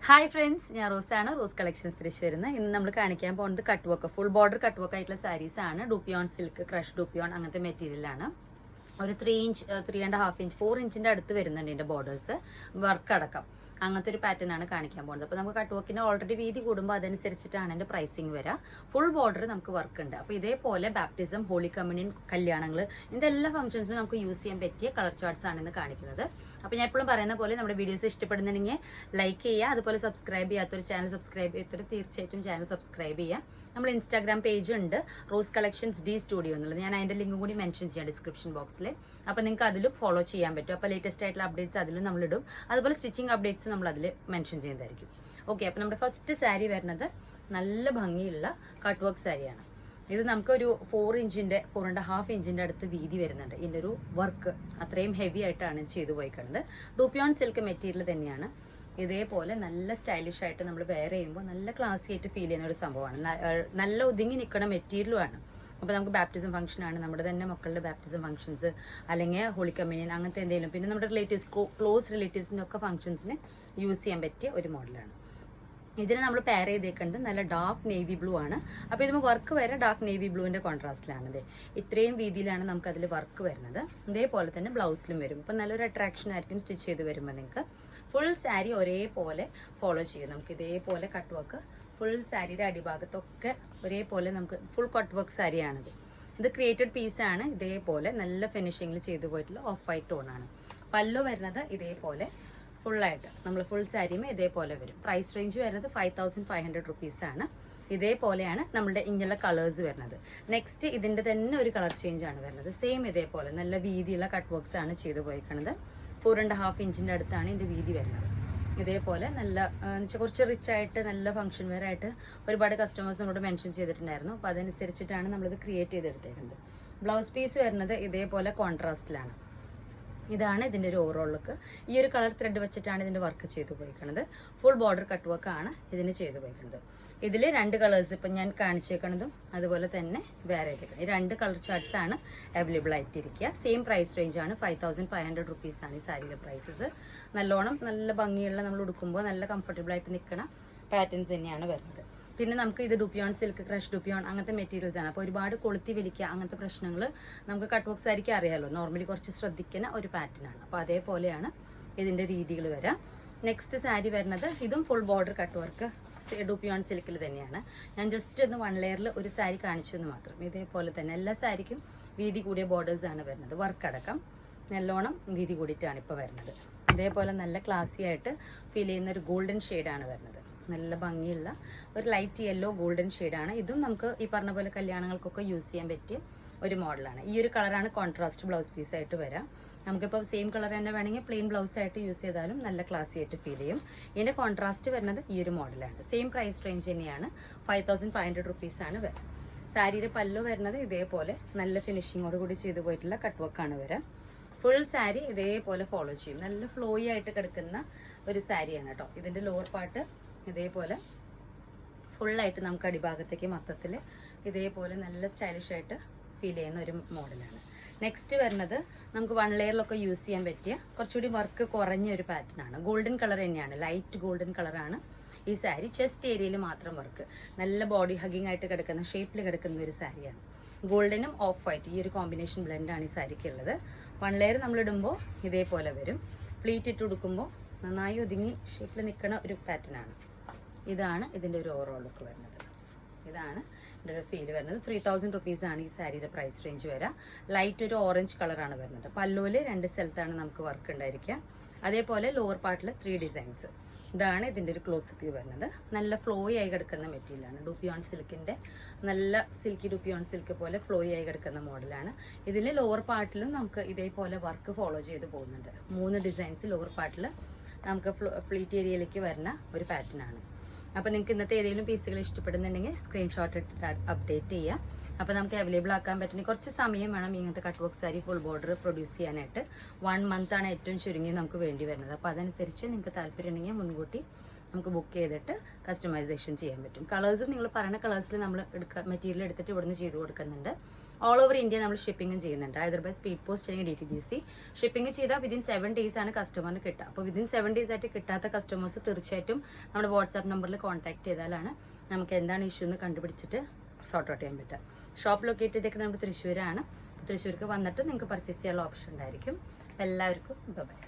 Hi friends, ഞാൻ റോസാണ്. Rose collections തൃശ്ശൂരിൽ നിന്ന്. ഇന്ന് നമ്മൾ കാണിക്കാൻ പോകുന്നത് cut work, full border cut work ആയിട്ടുള്ള സാരീസ് ആണ്. ഡൂപ്പിയോൺ സിൽക്ക്, ക്രഷ് ഡൂപ്പിയോൺ അങ്ങനത്തെ മെറ്റീരിയലാണ്. ഒരു 3 ഇഞ്ച് 3.5 ഇഞ്ച് 4 ഇഞ്ചിൻ്റെ അടുത്ത് വരുന്നുണ്ട് ഇതിൻ്റെ ബോർഡേഴ്സ്, വർക്ക് അടക്കം. അങ്ങനത്തെ ഒരു പാറ്റേൺ ആണ് കാണിക്കാൻ പോകുന്നത്. അപ്പോൾ നമുക്ക് കട്ട് വർക്കിന് ഓൾറെഡി വീതി കൂടുമ്പോൾ അതനുസരിച്ചിട്ടാണ് എൻ്റെ പ്രൈസിങ് വരിക. ഫുൾ ബോർഡർ നമുക്ക് വർക്ക് ഉണ്ട്. അപ്പോൾ ഇതേപോലെ ബാപ്റ്റിസം, ഹോളി കമ്മ്യൂണിയൻ, കല്യാണങ്ങൾ, ഇതിൻ്റെ എല്ലാ ഫംഗ്ഷൻസിനും നമുക്ക് യൂസ് ചെയ്യാൻ പറ്റിയ കളർ ചാർട്ട്സ് ആണ് ഇന്ന് കാണിക്കുന്നത്. അപ്പോൾ ഞാൻ എപ്പോഴും പറയുന്ന പോലെ നമ്മുടെ വീഡിയോസ് ഇഷ്ടപ്പെടുന്നുണ്ടെങ്കിൽ ലൈക്ക് ചെയ്യുക. അതുപോലെ സബ്സ്ക്രൈബ് ചെയ്യാത്തൊരു ചാനൽ സബ്സ്ക്രൈബ് ചെയ്യാത്തൊരു തീർച്ചയായിട്ടും ചാനൽ സബ്സ്ക്രൈബ് ചെയ്യുക. നമ്മൾ ഇൻസ്റ്റാഗ്രാം പേജ് ഉണ്ട്, റോസ് കളക്ഷൻസ് ഡി സ്റ്റുഡിയോ എന്നുള്ളത്. ഞാൻ അതിൻ്റെ ലിങ്ക് കൂടി മെൻഷൻ ചെയ്യാം ഡിസ്ക്രിപ്ഷൻ ബോക്സിൽ. അപ്പോൾ നിങ്ങൾക്ക് അതിലും ഫോളോ ചെയ്യാൻ പറ്റും. അപ്പോൾ ലേറ്റസ്റ്റ് ആയിട്ടുള്ള അപ്ഡേറ്റ്സ് അതിലും നമ്മളിടും. അതുപോലെ സ്റ്റിച്ചിങ് അപ്ഡേറ്റ്സ് നമ്മൾ അതിൽ മെൻഷൻ ചെയ്യുന്നതായിരിക്കും. ഓക്കെ, അപ്പോൾ നമ്മുടെ ഫസ്റ്റ് സാരി വരുന്നത് നല്ല ഭംഗിയുള്ള കട്ട് വർക്ക് സാരിയാണ്. ഇത് നമുക്കൊരു 4.5 ഇഞ്ചിൻ്റെ അടുത്ത് വീതി വരുന്നുണ്ട്. ഇതിൻ്റെ ഒരു വർക്ക് അത്രയും ഹെവി ആയിട്ടാണ് ചെയ്തു പോയിക്കുന്നത്. ഡൂപ്പിയോൺ സിൽക്ക് മെറ്റീരിയൽ തന്നെയാണ്. ഇതേപോലെ നല്ല സ്റ്റൈലിഷ് ആയിട്ട് നമ്മൾ വെയർ ചെയ്യുമ്പോൾ നല്ല ക്ലാസി ആയിട്ട് ഫീൽ ചെയ്യുന്ന ഒരു സംഭവമാണ്. നല്ല ഒതുങ്ങി നിൽക്കുന്ന മെറ്റീരിയലുമാണ്. അപ്പോൾ നമുക്ക് ബാപ്റ്റിസം ഫംഗ്ഷൻ ആണ്, നമ്മുടെ തന്നെ മക്കളുടെ ബാപ്റ്റിസം ഫംഗ്ഷൻസ്, അല്ലെങ്കിൽ ഹോളി കമ്മ്യൂണിയൻ അങ്ങനത്തെ എന്തെങ്കിലും, പിന്നെ നമ്മുടെ റിലേറ്റീവ്സ്, ക്ലോസ് റിലേറ്റീവ്സിൻ്റെ ഒക്കെ ഫംഗ്ഷൻസിന് യൂസ് ചെയ്യാൻ പറ്റിയ ഒരു മോഡലാണ്. ഇതിന് നമ്മൾ പെയർ ചെയ്തേക്കുന്നത് നല്ല ഡാർക്ക് നേവി ബ്ലൂ ആണ്. അപ്പോൾ ഇതിന് വർക്ക് വരെ ഡാർക്ക് നേവി ബ്ലൂവിൻ്റെ കോൺട്രാസ്റ്റിലാണത്. ഇത്രയും വീതിയിലാണ് നമുക്കതിൽ വർക്ക് വരുന്നത്. ഇതേപോലെ തന്നെ ബ്ലൗസിലും വരും. അപ്പോൾ നല്ലൊരു അട്രാക്ഷൻ ആയിരിക്കും സ്റ്റിച്ച് ചെയ്ത് വരുമ്പോൾ. നിങ്ങൾക്ക് ഫുൾ സാരി ഒരേപോലെ ഫോളോ ചെയ്യും. നമുക്ക് ഇതേപോലെ കട്ട് വർക്ക് ഫുൾ സാരിയുടെ അടിഭാഗത്തൊക്കെ ഒരേപോലെ നമുക്ക് ഫുൾ കട്ട് വർക്ക് സാരിയാണിത്. ഇത് ക്രിയേറ്റഡ് പീസാണ്. ഇതേപോലെ നല്ല ഫിനിഷിങ്ങിൽ ചെയ്തു പോയിട്ടുള്ള ഓഫ് വൈറ്റ് ടോണാണ്. പല്ലു വരുന്നത് ഇതേപോലെ ഫുള്ളായിട്ട് നമ്മൾ ഫുൾ സാരിയും ഇതേപോലെ വരും. പ്രൈസ് റേഞ്ച് വരുന്നത് 5500 റുപ്പീസാണ്. ഇതേപോലെയാണ് നമ്മുടെ ഇങ്ങനെയുള്ള കളേഴ്സ് വരുന്നത്. നെക്സ്റ്റ് ഇതിൻ്റെ തന്നെ ഒരു കളർ ചേഞ്ച് ആണ് വരുന്നത്. സെയിം ഇതേപോലെ നല്ല വീതിയുള്ള കട്ട് വർക്ക്സ് ആണ് ചെയ്തു പോയിക്കുന്നത്. 4.5 ഇഞ്ചിൻ്റെ അടുത്താണ് ഇതിൻ്റെ വീതി വരുന്നത്. ഇതേപോലെ നല്ല കുറച്ച് റിച്ച് ആയിട്ട് നല്ല ഫംഗ്ഷൻ വെയർ ആയിട്ട് ഒരുപാട് കസ്റ്റമേഴ്സ് നമ്മളോട് മെൻഷൻ ചെയ്തിട്ടുണ്ടായിരുന്നു. അപ്പോൾ അതനുസരിച്ചിട്ടാണ് നമ്മളിത് ക്രിയേറ്റ് ചെയ്തെടുത്തേക്കുന്നത്. ബ്ലൗസ് പീസ് വരുന്നത് ഇതേപോലെ കോൺട്രാസ്റ്റിലാണ്. ഇതാണ് ഇതിൻ്റെ ഒരു ഓവറോൾ ലുക്ക്. ഈ ഒരു കളർ ത്രെഡ് വെച്ചിട്ടാണ് ഇതിൻ്റെ വർക്ക് ചെയ്തു പോയിരിക്കുന്നത്. ഫുൾ ബോർഡർ കട്ട് വർക്കാണ് ഇതിന് ചെയ്തു പോയിരിക്കുന്നത്. ഇതിൽ 2 കളേഴ്സ് ഇപ്പം ഞാൻ കാണിച്ചേക്കുന്നതും അതുപോലെ തന്നെ വേറെ ഈ 2 കളർ ചാർട്ട്സ് ആണ് അവൈലബിൾ ആയിട്ടിരിക്കുക. സെയിം പ്രൈസ് റേഞ്ച് ആണ്. 5500 റുപ്പീസാണ് ഈ സാരിയുടെ പ്രൈസസ്. നല്ലോണം നല്ല ഭംഗിയുള്ള, നമ്മൾ ഉടുക്കുമ്പോൾ നല്ല കംഫർട്ടബിൾ ആയിട്ട് നിൽക്കുന്ന പാറ്റേൺസ് തന്നെയാണ് വരുന്നത്. പിന്നെ നമുക്ക് ഇത് ഡൂപ്പിയോൺ സിൽക്ക്, ക്രഷ് ഡൂപ്പിയോൺ അങ്ങനത്തെ മെറ്റീരിയൽസ് ആണ്. അപ്പോൾ ഒരുപാട് കൊളുത്തി വലിക്കുക അങ്ങനത്തെ പ്രശ്നങ്ങൾ നമുക്ക് കട്ട് വർക്ക് സാരിക്ക് അറിയാമല്ലോ. നോർമലി കുറച്ച് ശ്രദ്ധിക്കുന്ന ഒരു പാറ്റേൺ ആണ്. അപ്പോൾ അതേപോലെയാണ് ഇതിൻ്റെ രീതികൾ വരാം. നെക്സ്റ്റ് സാരി വരുന്നത് ഇതും full border cut work dupion സിൽക്കിൽ തന്നെയാണ്. ഞാൻ ജസ്റ്റ് ഒന്ന് 1 ലെയറിൽ ഒരു സാരി കാണിച്ചു എന്ന് മാത്രം. ഇതേപോലെ തന്നെ എല്ലാ സാരിക്കും വീതി കൂടിയ ബോർഡേഴ്സ് ആണ് വരുന്നത്. വർക്ക് അടക്കം നല്ലോണം വീതി കൂടിയിട്ടാണ് ഇപ്പോൾ വരുന്നത്. ഇതേപോലെ നല്ല ക്ലാസി ആയിട്ട് ഫീൽ ചെയ്യുന്ന ഒരു ഗോൾഡൻ ഷെയ്ഡാണ് വരുന്നത്. നല്ല ഭംഗിയുള്ള ഒരു ലൈറ്റ് യെല്ലോ ഗോൾഡൻ ഷെയ്ഡാണ്. ഇതും നമുക്ക് ഈ പറഞ്ഞ പോലെ കല്യാണങ്ങൾക്കൊക്കെ യൂസ് ചെയ്യാൻ പറ്റിയ ഒരു മോഡലാണ്. ഈ ഒരു കളറാണ് കോൺട്രാസ്റ്റ് ബ്ലൗസ് പീസായിട്ട് വരാം. നമുക്കിപ്പോൾ സെയിം കളർ തന്നെ വേണമെങ്കിൽ പ്ലെയിൻ ബ്ലൗസ് ആയിട്ട് യൂസ് ചെയ്താലും നല്ല ക്ലാസി ആയിട്ട് ഫീൽ ചെയ്യും. ഇതിൻ്റെ കോൺട്രാസ്റ്റ് വരുന്നത് ഈ ഒരു മോഡലാണ്. സെയിം പ്രൈസ് റേഞ്ച് തന്നെയാണ്. 5500 റുപ്പീസാണ് വരുന്നത്. സാരിയുടെ പല്ലു വരുന്നത് ഇതേപോലെ നല്ല ഫിനിഷിങ്ങോട് കൂടി ചെയ്തു പോയിട്ടുള്ള കട്ട് വർക്കാണ് വരാം. ഫുൾ സാരി ഇതേപോലെ ഫോളോ ചെയ്യും. നല്ല ഫ്ലോയി ആയിട്ട് കിടക്കുന്ന ഒരു സാരിയാണ് കേട്ടോ. ഇതിൻ്റെ ലോവർ പാർട്ട് ഇതേപോലെ ഫുള്ളായിട്ട് നമുക്ക് അടിഭാഗത്തേക്ക് മൊത്തത്തിൽ ഇതേപോലെ നല്ല സ്റ്റൈലിഷ് ആയിട്ട് ഫീൽ ചെയ്യുന്ന ഒരു മോഡലാണ്. നെക്സ്റ്റ് വരുന്നത് നമുക്ക് 1 ലെയറിലൊക്കെ യൂസ് ചെയ്യാൻ പറ്റിയ കുറച്ചുകൂടി വർക്ക് കുറഞ്ഞ ഒരു പാറ്റേൺ ആണ്. ഗോൾഡൻ കളർ തന്നെയാണ്, ലൈറ്റ് ഗോൾഡൻ കളറാണ് ഈ സാരി. ചെസ്റ്റ് ഏരിയയിൽ മാത്രം വർക്ക്, നല്ല ബോഡി ഹഗിങ് ആയിട്ട് കിടക്കുന്ന ഷേപ്പിൽ കിടക്കുന്ന ഒരു സാരിയാണ്. ഗോൾഡനും ഓഫ് വൈറ്റ് ഈ ഒരു കോമ്പിനേഷൻ ബ്ലെൻഡാണ് ഈ സാരിക്കുള്ളത്. 1 ലെയർ നമ്മളിടുമ്പോൾ ഇതേപോലെ വരും. പ്ലീറ്റ് ഇട്ട് കൊടുക്കുമ്പോൾ നന്നായി ഒതുങ്ങി ഷേപ്പിൽ നിൽക്കുന്ന ഒരു പാറ്റേൺ ആണ്. ഇതാണ് ഇതിൻ്റെ ഒരു ഓവറോൾ ലുക്ക് വരുന്നത്. ഇതാണ് ഇതിൻ്റെ ഒരു ഫീൽ വരുന്നത്. 3000 റുപ്പീസാണ് ഈ സാരിയുടെ പ്രൈസ് റേഞ്ച് വരിക. ലൈറ്റ് ഒരു ഓറഞ്ച് കളറാണ് വരുന്നത്. പല്ലുവിൽ 2 സ്ഥലത്താണ് നമുക്ക് വർക്ക് ഉണ്ടായിരിക്കുക. അതേപോലെ ലോവർ പാർട്ടിൽ 3 ഡിസൈൻസ്. ഇതാണ് ഇതിൻ്റെ ഒരു ക്ലോസപ്പ് വ്യൂ വരുന്നത്. നല്ല ഫ്ലോയി ആയി കിടക്കുന്ന മെറ്റീരിയലാണ്. ഡൂപ്പിയോൺ സിൽക്കിൻ്റെ നല്ല സിൽക്കി ഡൂപ്പിയോൺ സിൽക്ക് പോലെ ഫ്ലോയി ആയി കിടക്കുന്ന മോഡലാണ്. ഇതിൽ ലോവർ പാർട്ടിലും നമുക്ക് ഇതേപോലെ വർക്ക് ഫോളോ ചെയ്ത് പോകുന്നുണ്ട്. 3 ഡിസൈൻസ് ലോവർ പാർട്ടിൽ നമുക്ക് ഫ്ലീറ്റ് ഏരിയയിലേക്ക് വരുന്ന ഒരു പാറ്റേൺ ആണ്. അപ്പോൾ നിങ്ങൾക്ക് ഇന്നത്തെ ഏതെങ്കിലും പീസുകൾ ഇഷ്ടപ്പെടുന്നുണ്ടെങ്കിൽ സ്ക്രീൻഷോട്ട് ഇട്ടിട്ട് അപ്ഡേറ്റ് ചെയ്യാം. അപ്പോൾ നമുക്ക് അവൈലബിൾ ആക്കാൻ പറ്റുന്ന കുറച്ച് സമയം വേണം ഇങ്ങനത്തെ cut work sari full border produce ചെയ്യാനായിട്ട്. 1 മന്ത് ആണ് ഏറ്റവും ചുരുങ്ങി നമുക്ക് വേണ്ടി വരുന്നത്. അപ്പോൾ അതനുസരിച്ച് നിങ്ങൾക്ക് താല്പര്യം ഉണ്ടെങ്കിൽ മുൻകൂട്ടി നമുക്ക് ബുക്ക് ചെയ്തിട്ട് കസ്റ്റമൈസേഷൻ ചെയ്യാൻ പറ്റും. കളേഴ്സും നിങ്ങൾ പറയുന്ന കളേഴ്സിൽ നമ്മൾ മെറ്റീരിയൽ എടുത്തിട്ട് ഇവിടുന്ന് ചെയ്ത് കൊടുക്കുന്നുണ്ട്. ഓൾ ഓവർ ഇന്ത്യ നമ്മൾ ഷിപ്പിങ്ങും ചെയ്യുന്നുണ്ട്. ഐദർ ബൈ സ്പീഡ് പോസ്റ്റ് അല്ലെങ്കിൽ DTDC. ഷിപ്പിംഗ് ചെയ്താൽ വിതിൻ 7 days ആണ് കസ്റ്റമറിന് കിട്ടുക. അപ്പോൾ വിതിൻ 7 days ആയിട്ട് കിട്ടാത്ത കസ്റ്റമേഴ്സ് തീർച്ചയായിട്ടും നമ്മുടെ വാട്സാപ്പ് നമ്പറിൽ കോൺടാക്ട് ചെയ്താലാണ് നമുക്ക് എന്താണ് ഇഷ്യൂ എന്ന് കണ്ടുപിടിച്ചിട്ട് സോർട്ട് ഔട്ട് ചെയ്യാൻ പറ്റുക. ഷോപ്പ് ലൊക്കേറ്റ് ചെയ്തേക്കുന്നത് നമുക്ക് തൃശ്ശൂരാണ്. തൃശ്ശൂർക്ക് വന്നിട്ട് നിങ്ങൾക്ക് പർച്ചേസ് ചെയ്യാനുള്ള ഓപ്ഷൻ ഉണ്ടായിരിക്കും. എല്ലാവർക്കും ബൈ.